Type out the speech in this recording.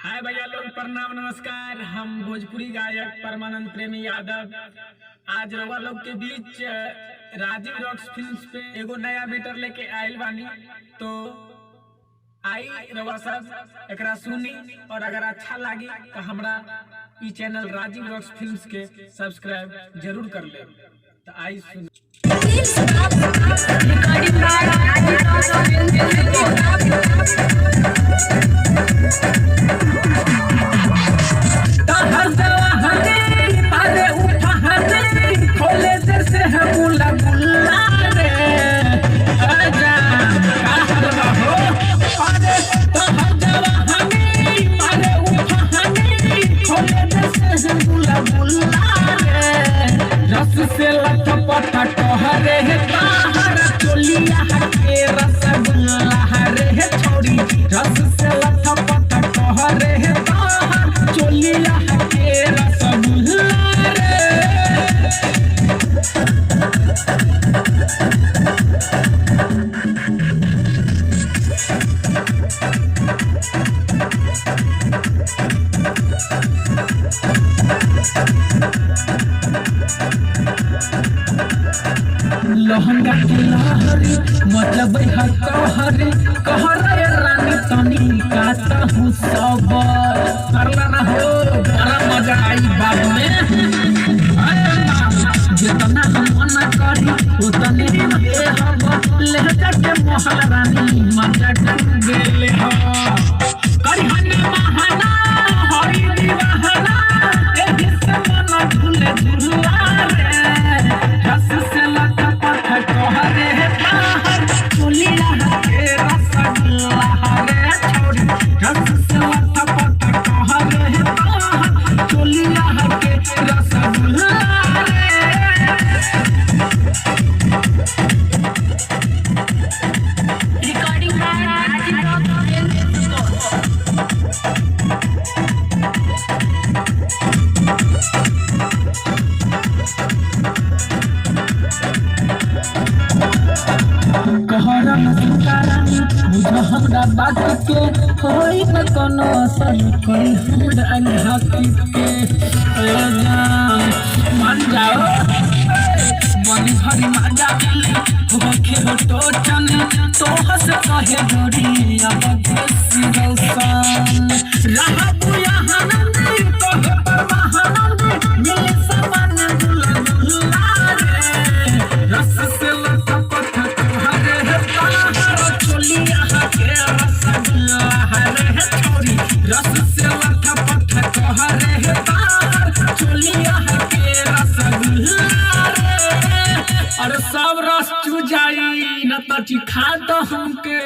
हाय भैया लोग, प्रणाम नमस्कार। हम भोजपुरी गायक परमानंद प्रेमी यादव आज रवा लोग के बीच राजीव रॉक्स फिल्म्स पे एगो नया मैटर लेके आयल बानी। तो आई रवा सब एकरा सुनी और अगर अच्छा लगी तो हमरा ई चैनल राजीव रॉक्स फिल्म्स के सब्सक्राइब जरूर कर ले। तो आई सुनी। रस से लथपथ टहरे ताहर चोलिया के रसगुल्ला रे छोड़ी। रस से लथपथ टहरे ताहर चोलिया के रसगुल्ला रे। लहंगा के लहरी मतलब कहरे कहरे रानी तनी काता हूँ सब करला ना हो। बड़ा मजा आई बाद में जितना हम मना करी उतने दे हम लहका के मोहल रानी मजा कर गेले हो। करी हने बहाना हरी दीवाना एही से मन झूले झूला रे। रस से कहरे ताहर चोलिया के रसगुल्ला रे छोड़ी। रस से लथपथ कहरे ताहर चोलिया के रसगुल्ला रे। रिकॉर्डिंग कहरा नसकारानी बुझा हमरा बात के होई न कोनो असर कोई हमरा अनहाती के। ओ जान मान जाओ मन भरी मजा ले होखे हो तो चने तो हंस कहे जोड़ी अब खुशी रौशन रहा बुया आनंद कहे परमानंद मिले समान दुल्ला रे। रस से लथपथ रस से लथपथ कहरे ताहर चोलिया के रसगुल्ला रे। अरे सब रस चू जाई न त चिखा दो हमके।